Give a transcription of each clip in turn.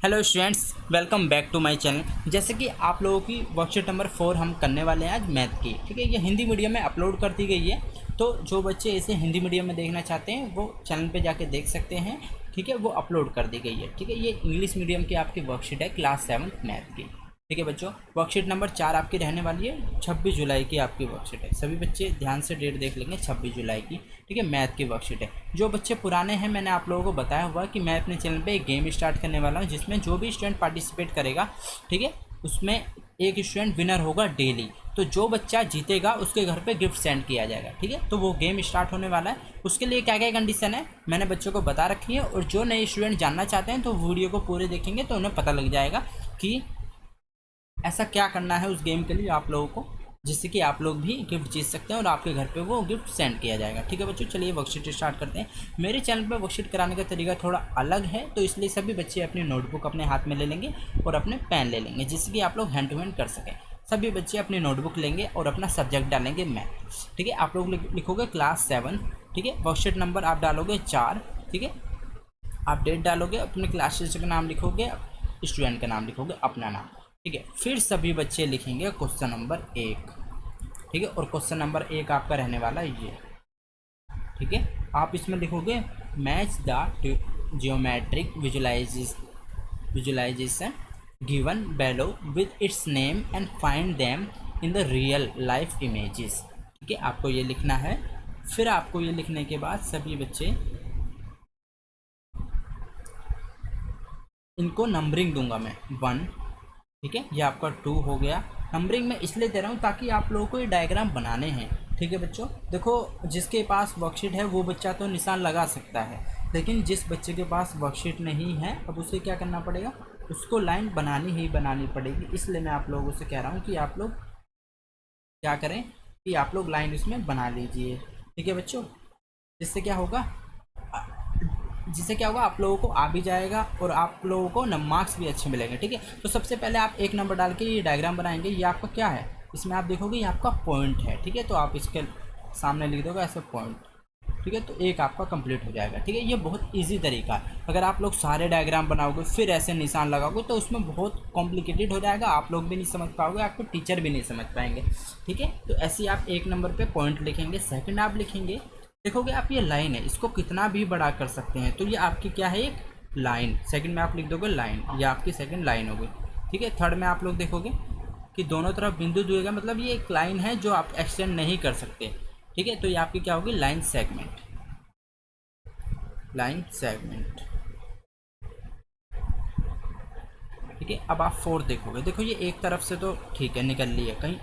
Hello students, welcome back to my channel. जैसे कि आप लोगों की वर्कशीट नंबर 4 हम करने वाले हैं आज मैथ की। ठीक है, ये हिंदी मीडियम में अपलोड कर दी गई है, तो जो बच्चे इसे हिंदी मीडियम में देखना चाहते हैं वो चैनल पे जाके देख सकते हैं। ठीक है, वो अपलोड कर दी गई है। ठीक है, ये इंग्लिश मीडियम की आपकी वर्कशीट है क्लास 7 मैथ की। ठीक है बच्चों, वर्कशीट नंबर 4 आपकी रहने वाली है। 26 जुलाई की आपकी वर्कशीट है। सभी बच्चे ध्यान से डेट देख लेंगे, 26 जुलाई की। ठीक है, मैथ की वर्कशीट है। जो बच्चे पुराने हैं, मैंने आप लोगों को बताया हुआ कि मैं अपने चैनल पे एक गेम स्टार्ट करने वाला हूँ, जिसमें जो भी स्टूडेंट पार्टिसिपेट करेगा, ठीक है, उसमें एक स्टूडेंट विनर होगा डेली। तो जो बच्चा जीतेगा उसके घर पे गिफ्ट सेंड किया जाएगा। ठीक है, तो वो गेम स्टार्ट होने वाला है। उसके लिए क्या क्या कंडीशन है मैंने बच्चों को बता रखी है, और जो नए स्टूडेंट जानना चाहते हैं तो वीडियो को पूरे देखेंगे तो उन्हें पता लग जाएगा कि ऐसा क्या करना है उस गेम के लिए आप लोगों को, जिससे कि आप लोग भी गिफ्ट जीत सकते हैं और आपके घर पे वो गिफ्ट सेंड किया जाएगा। ठीक है बच्चों, चलिए वर्कशीट स्टार्ट करते हैं। मेरे चैनल पे वर्कशीट कराने का तरीका थोड़ा अलग है, तो इसलिए सभी बच्चे अपनी नोटबुक अपने हाथ में ले लेंगे और अपने पेन ले लेंगे, जिससे कि आप लोग हैंड टू हैंड कर सकें। सभी बच्चे अपनी नोटबुक लेंगे और अपना सब्जेक्ट डालेंगे मैथ। ठीक है, आप लोग लिखोगे क्लास 7। ठीक है, वर्कशीट नंबर आप डालोगे 4। ठीक है, आप डेट डालोगे, अपने क्लास टीचर का नाम लिखोगे, स्टूडेंट का नाम लिखोगे, अपना नाम। ठीक है, फिर सभी बच्चे लिखेंगे क्वेश्चन नंबर 1। ठीक है, और क्वेश्चन नंबर 1 आपका रहने वाला है ये। ठीक है, आप इसमें लिखोगे match the geometric visualization given below with its name and find them in the real life images. ठीक है, आपको ये लिखना है। फिर आपको ये लिखने के बाद सभी बच्चे इनको नंबरिंग दूंगा मैं 1। ठीक है, ये आपका 2 हो गया। नंबरिंग मैं इसलिए दे रहा हूँ ताकि आप लोगों को ये डायग्राम बनाने हैं। ठीक है बच्चों, देखो, जिसके पास वर्कशीट है वो बच्चा तो निशान लगा सकता है, लेकिन जिस बच्चे के पास वर्कशीट नहीं है, अब उसे क्या करना पड़ेगा, उसको लाइन बनानी ही बनानी पड़ेगी। इसलिए मैं आप लोगों से कह रहा हूँ कि आप लोग क्या करें, कि आप लोग लाइन इसमें बना लीजिए। ठीक है बच्चों, जिससे क्या होगा, जिससे क्या होगा, आप लोगों को आ भी जाएगा और आप लोगों को न मार्क्स भी अच्छे मिलेंगे। ठीक है, तो सबसे पहले आप एक नंबर डाल के ये डायग्राम बनाएंगे। ये आपका क्या है, इसमें आप देखोगे ये आपका पॉइंट है। ठीक है, तो आप इसके सामने लिख दोगे ऐसे पॉइंट। ठीक है, तो एक आपका कंप्लीट हो जाएगा। ठीक है, ये बहुत इजी तरीका है। अगर आप लोग सारे डायग्राम बनाओगे फिर ऐसे निशान लगाओगे तो उसमें बहुत कॉम्प्लिकेटेड हो जाएगा, आप लोग भी नहीं समझ पाओगे, आपके टीचर भी नहीं समझ पाएंगे। ठीक है, तो ऐसे ही आप एक नंबर पे पॉइंट लिखेंगे। सेकंड आप लिखेंगे, देखोगे आप ये लाइन है, इसको कितना भी बड़ा कर सकते हैं, तो ये आपकी क्या है, एक लाइन। सेकंड में आप लिख दोगे लाइन, ये आपकी सेकंड लाइन होगी। ठीक है, थर्ड में आप लोग देखोगे कि दोनों तरफ बिंदु दिएगा, मतलब ये एक लाइन है जो आप एक्सटेंड नहीं कर सकते। ठीक है, तो ये आपकी क्या होगी, लाइन सेगमेंट। Line segment. ठीक है, अब आप फोर्थ देखोगे, देखो ये एक तरफ से तो ठीक है निकल ली है कहीं,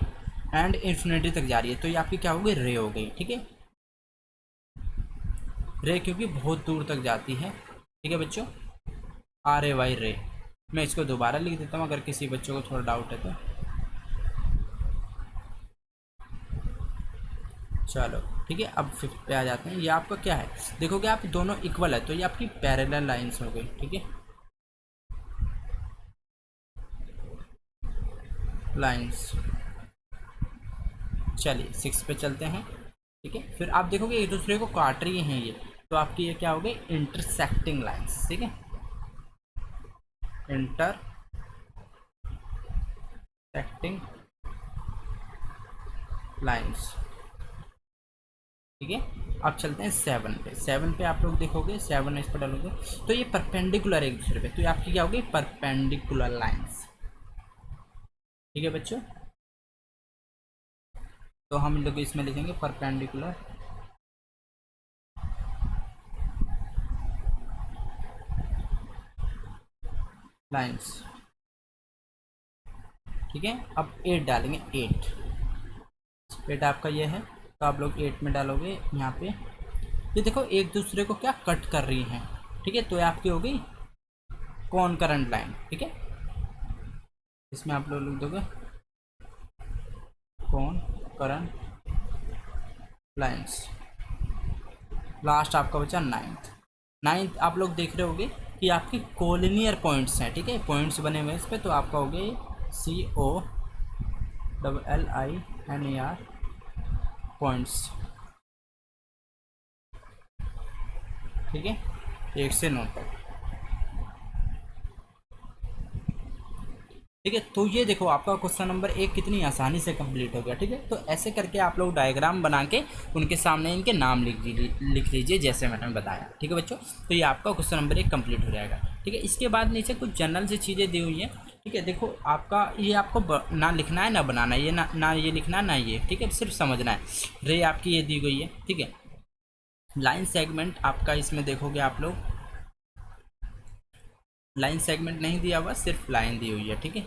एंड इन्फिनिटी तक जा रही है, तो ये आपकी क्या होगी, रे हो गई। ठीक है, रे क्योंकि बहुत दूर तक जाती है। ठीक है बच्चों, RAY रे। मैं इसको दोबारा लिख देता हूँ अगर किसी बच्चों को थोड़ा डाउट है तो। चलो ठीक है, अब फिफ्थ पे आ जाते हैं। ये आपका क्या है, देखोगे आप दोनों इक्वल है, तो ये आपकी पैरेलल लाइंस हो गई। ठीक है, लाइंस। चलिए 6 पे चलते हैं। ठीक है, फिर आप देखोगे एक दूसरे को काट रही हैं ये, तो आपकी ये क्या हो गई, इंटरसेक्टिंग लाइंस। ठीक है, इंटरसेक्टिंग लाइंस। ठीक है, अब चलते हैं 7 पे। 7 पे आप लोग देखोगे, 7 इस पर डालोगे तो ये परपेंडिकुलर एक दूसरे पे, तो ये आपकी क्या होगी, परपेंडिकुलर लाइंस। ठीक है बच्चों, तो हम लोग इसमें लिखेंगे परपेंडिकुलर लाइंस। ठीक है, अब 8 डालेंगे, 8। 8 आपका ये है, तो आप लोग 8 में डालोगे यहाँ पे। ये देखो एक दूसरे को क्या कट कर रही हैं। ठीक है, तो ये आपकी हो गई कौन करंट लाइन। ठीक है, इसमें आप लोग लिख दोगे कौन करंट लाइंस। लास्ट आपका बचा नाइन्थ। नाइन्थ आप लोग देख रहे होगे कि आपकी कोलिनियर पॉइंट्स हैं। ठीक है, पॉइंट्स बने हुए हैं इस पर, तो आपका हो गया COLLINER पॉइंट्स। ठीक है, 1 से 9 तक। ठीक है। तो ये देखो आपका क्वेश्चन नंबर 1 कितनी आसानी से कंप्लीट हो गया। ठीक है, तो ऐसे करके आप लोग डायग्राम बना के उनके सामने इनके नाम लिख लीजिए जैसे मैंने बताया। ठीक है बच्चों, तो ये आपका क्वेश्चन नंबर 1 कंप्लीट हो जाएगा। ठीक है, इसके बाद नीचे कुछ जनरल से चीज़ें दी हुई हैं। ठीक है, देखो आपका ये आपको ना लिखना है ना बनाना है, ये ना ये लिखना है ना ये। ठीक है, सिर्फ समझना है। रे आपकी ये दी गई है। ठीक है, लाइन सेगमेंट आपका इसमें देखोगे आप लोग, लाइन सेगमेंट नहीं दिया हुआ, सिर्फ लाइन दी हुई है। ठीक है,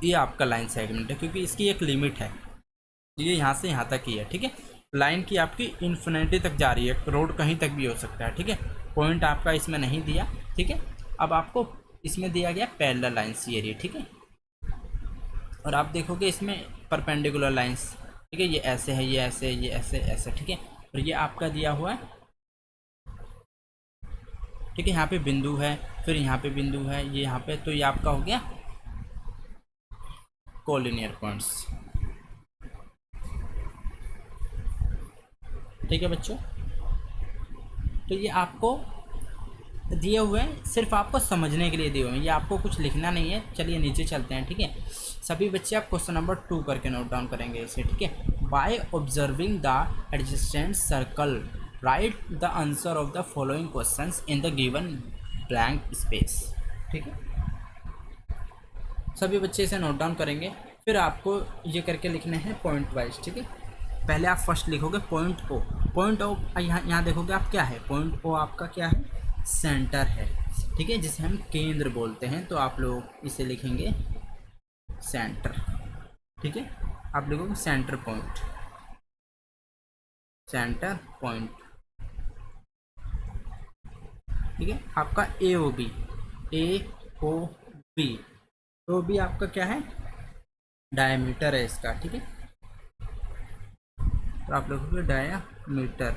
ये आपका लाइन सेगमेंट है क्योंकि इसकी एक लिमिट है, ये यहाँ से यहाँ तक ही है। ठीक है, लाइन की आपकी इन्फिनिटी तक जा रही है, रोड कहीं तक भी हो सकता है। ठीक है, पॉइंट आपका इसमें नहीं दिया। ठीक है, अब आपको इसमें दिया गया पैरेलल लाइन्स एरिया। ठीक है, और आप देखोगे इसमें परपेंडिकुलर लाइन्स। ठीक है, ये ऐसे है, ये ऐसे, ये ऐसे ऐसे। ठीक है, और ये आपका दिया हुआ है। ठीक है, यहाँ पे बिंदु है, फिर यहाँ पे बिंदु है, ये यहाँ पे, तो ये आपका हो गया कोलिनियर पॉइंट्स। ठीक है बच्चों, तो ये आपको दिए हुए हैं, सिर्फ आपको समझने के लिए दिए हुए हैं, ये आपको कुछ लिखना नहीं है। चलिए नीचे चलते हैं। ठीक है, सभी बच्चे आप क्वेश्चन नंबर 2 करके नोट डाउन करेंगे इसे। ठीक है, by observing the adjacent circle right the answer of the following questions in the given blank space. ठीक है, सभी बच्चे इसे नोट डाउन करेंगे, फिर आपको ये करके लिखने हैं पॉइंट वाइज। ठीक है, पहले आप फर्स्ट लिखोगे पॉइंट ओ। पॉइंट ओ यहाँ देखोगे आप क्या है, पॉइंट ओ आपका क्या है, सेंटर है। ठीक है, जिसे हम केंद्र बोलते हैं, तो आप लोग इसे लिखेंगे सेंटर। ठीक है, आप लिखोगे सेंटर पॉइंट, सेंटर पॉइंट। ठीक है, आपका ए ओ बी, ए ओ बी, ओ बी आपका क्या है, डायमीटर है इसका। ठीक है, तो आप लिखोगे डायमीटर।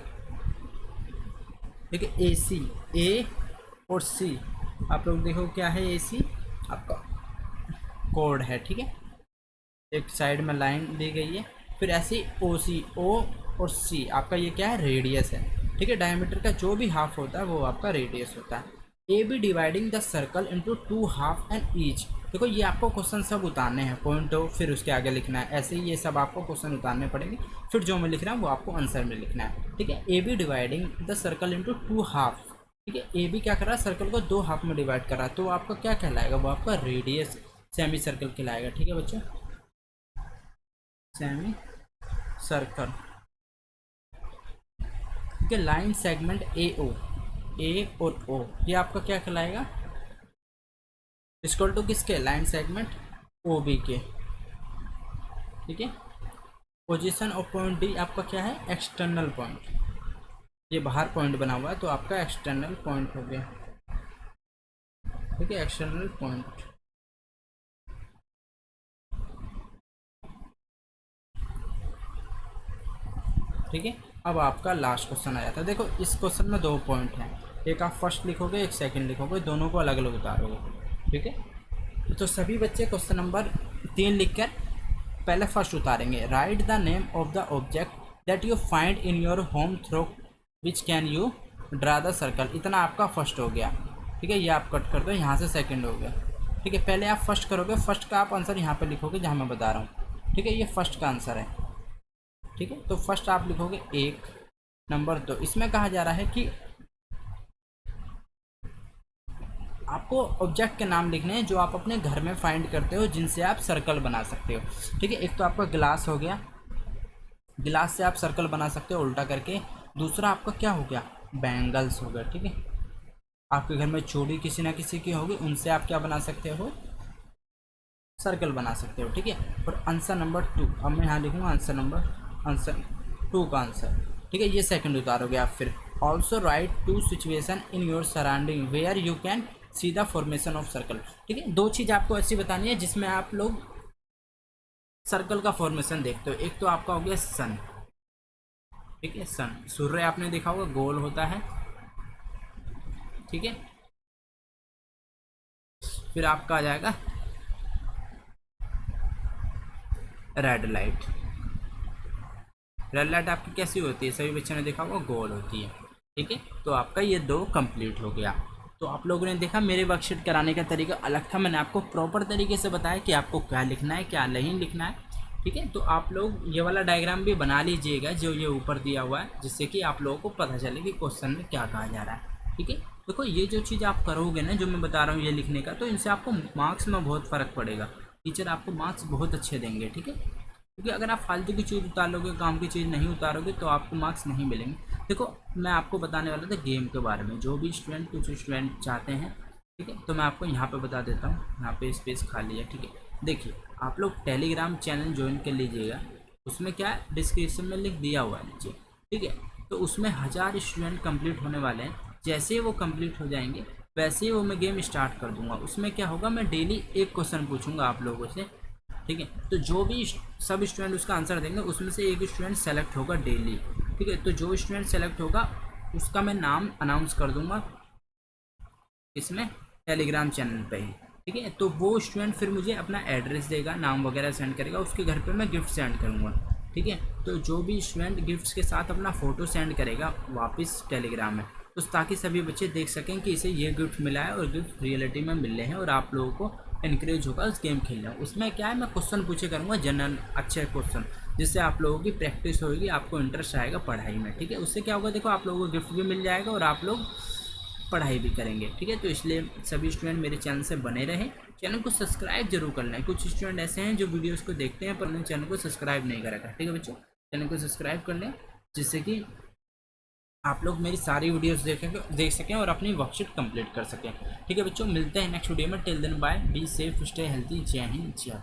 ठीक है, ए सी, ए और सी आप लोग देखो क्या है, ए सी आपका कोड है। ठीक है, एक साइड में लाइन दी गई है, फिर ऐसे ओ सी, ओ और सी आपका ये क्या है, रेडियस है। ठीक है, डायमीटर का जो भी हाफ होता है वो आपका रेडियस होता है। A B dividing the circle into 2 half and each. देखो ये आपको क्वेश्चन सब उतारने हैं, पॉइंट हो फिर उसके आगे लिखना है, ऐसे ही ये सब आपको क्वेश्चन उतारने पड़ेंगे, फिर जो मैं लिख रहा हूँ वो आपको आंसर में लिखना है। ठीक है, A B dividing the circle into 2 half. ठीक है, ए बी क्या कर रहा है, सर्कल को 2 हाफ में डिवाइड कर रहा है, तो आपका क्या कहलाएगा, वो आपका रेडियस सेमी सर्कल कहलाएगा। ठीक है बच्चों, सेमी सर्कल। ठीक है, लाइन सेगमेंट ए ओ, ए और ओ ये आपका क्या कहलाएगा, इक्वल टू किसके, लाइन सेगमेंट ओ बी के। ठीक है, पोजीशन ऑफ पॉइंट डी आपका क्या है, एक्सटर्नल पॉइंट, ये बाहर पॉइंट बना हुआ है तो आपका एक्सटर्नल पॉइंट हो गया। ठीक है, एक्सटर्नल पॉइंट। ठीक है, अब आपका लास्ट क्वेश्चन आ जाता है। देखो इस क्वेश्चन में 2 पॉइंट हैं, एक आप फर्स्ट लिखोगे, एक सेकंड लिखोगे, दोनों को अलग अलग उतारोगे। ठीक है, तो सभी बच्चे क्वेश्चन नंबर 3 लिखकर पहले फर्स्ट उतारेंगे। Write the name of the object that you find in your home through which can you draw the circle. इतना आपका फर्स्ट हो गया। ठीक है, ये आप कट कर दो, यहाँ से सेकंड हो गया। ठीक है, पहले आप फर्स्ट करोगे, फर्स्ट का आप आंसर यहाँ पे लिखोगे जहाँ मैं बता रहा हूँ। ठीक है, ये फर्स्ट का आंसर है। ठीक है, तो फर्स्ट आप लिखोगे 1, नंबर 2। इसमें कहा जा रहा है कि आपको ऑब्जेक्ट के नाम लिखने हैं जो आप अपने घर में फाइंड करते हो, जिनसे आप सर्कल बना सकते हो। ठीक है, एक तो आपका गिलास हो गया, गिलास से आप सर्कल बना सकते हो उल्टा करके। दूसरा आपका क्या हो गया, बैंगल्स हो गया। ठीक है, आपके घर में चूड़ी किसी ना किसी की होगी, उनसे आप क्या बना सकते हो, सर्कल बना सकते हो। ठीक है, और आंसर नंबर 2 अब मैं यहाँ लिखूँगा आंसर 2 का आंसर। ठीक है, ये सेकंड उतारोगे आप। फिर also write 2 situation in your surrounding where you can see the formation of circle. ठीक है, 2 चीज़ आपको ऐसी बतानी है जिसमें आप लोग सर्कल का फॉर्मेशन देखते हो। एक तो आपका हो गया सन। ठीक है, सन, सूर्य आपने देखा होगा गोल होता है। ठीक है, फिर आपका आ जाएगा रेड लाइट। रेड लाइट आपकी कैसी होती है, सभी बच्चों ने देखा होगा गोल होती है। ठीक है, तो आपका ये 2 कंप्लीट हो गया। तो आप लोगों ने देखा मेरे वर्कशीट कराने का तरीका अलग था। मैंने आपको प्रॉपर तरीके से बताया कि आपको क्या लिखना है क्या नहीं लिखना है। ठीक है, तो आप लोग ये वाला डायग्राम भी बना लीजिएगा जो ये ऊपर दिया हुआ है, जिससे कि आप लोगों को पता चले कि क्वेश्चन में क्या कहा जा रहा है। ठीक है, देखो ये जो चीज़ आप करोगे ना, जो मैं बता रहा हूँ ये लिखने का, तो इनसे आपको मार्क्स में बहुत फ़र्क पड़ेगा। टीचर आपको मार्क्स बहुत अच्छे देंगे। ठीक है, क्योंकि अगर आप फालतू की चीज़ उतार लोगे, काम की चीज़ नहीं उतारोगे, तो आपको मार्क्स नहीं मिलेंगे। देखो मैं आपको बताने वाला था गेम के बारे में, जो भी स्टूडेंट कुछ स्टूडेंट चाहते हैं। ठीक है, तो मैं आपको यहाँ पे बता देता हूँ, यहाँ पे स्पेस खाली है। ठीक है, देखिए आप लोग टेलीग्राम चैनल ज्वाइन कर लीजिएगा। उसमें क्या है, डिस्क्रिप्शन में लिख दिया हुआ है नीचे। ठीक है, तो उसमें 1000 स्टूडेंट कंप्लीट होने वाले हैं। जैसे ही वो कंप्लीट हो जाएंगे वैसे ही वो मैं गेम स्टार्ट कर दूंगा। उसमें क्या होगा, मैं डेली एक क्वेश्चन पूछूंगा आप लोगों से। ठीक है, तो जो भी सब स्टूडेंट उसका आंसर देंगे उसमें से एक स्टूडेंट सेलेक्ट होगा डेली। ठीक है, तो जो स्टूडेंट सेलेक्ट होगा उसका मैं नाम अनाउंस कर दूंगा इसमें टेलीग्राम चैनल पे ही। ठीक है, तो वो स्टूडेंट फिर मुझे अपना एड्रेस देगा, नाम वगैरह सेंड करेगा, उसके घर पे मैं गिफ्ट सेंड करूँगा। ठीक है, तो जो भी स्टूडेंट गिफ्ट्स के साथ अपना फ़ोटो सेंड करेगा वापस टेलीग्राम में, तो ताकि सभी बच्चे देख सकें कि इसे ये गिफ्ट मिला है और गिफ्ट रियलिटी में मिल रहे हैं और आप लोगों को इनक्रेज होगा उस गेम खेलना। उसमें क्या है, मैं क्वेश्चन पूछे करूँगा जनरल अच्छे क्वेश्चन, जिससे आप लोगों की प्रैक्टिस होगी, आपको इंटरेस्ट आएगा पढ़ाई में। ठीक है, उससे क्या होगा, देखो आप लोगों को गिफ्ट भी मिल जाएगा और आप लोग पढ़ाई भी करेंगे। ठीक है, तो इसलिए सभी स्टूडेंट मेरे चैनल से बने रहें। चैनल को सब्सक्राइब जरूर कर लें। कुछ स्टूडेंट ऐसे हैं जो वीडियोस को देखते हैं पर उन्होंने चैनल को सब्सक्राइब नहीं करा था। ठीक है बच्चों, चैनल को सब्सक्राइब कर लें, जिससे कि आप लोग मेरी सारी वीडियोस देख सकें और अपनी वर्कशीट कंप्लीट कर सकें। ठीक है बच्चों, मिलते हैं नेक्स्ट वीडियो में। Till then bye, be safe, stay healthy. जय हिंद, जय।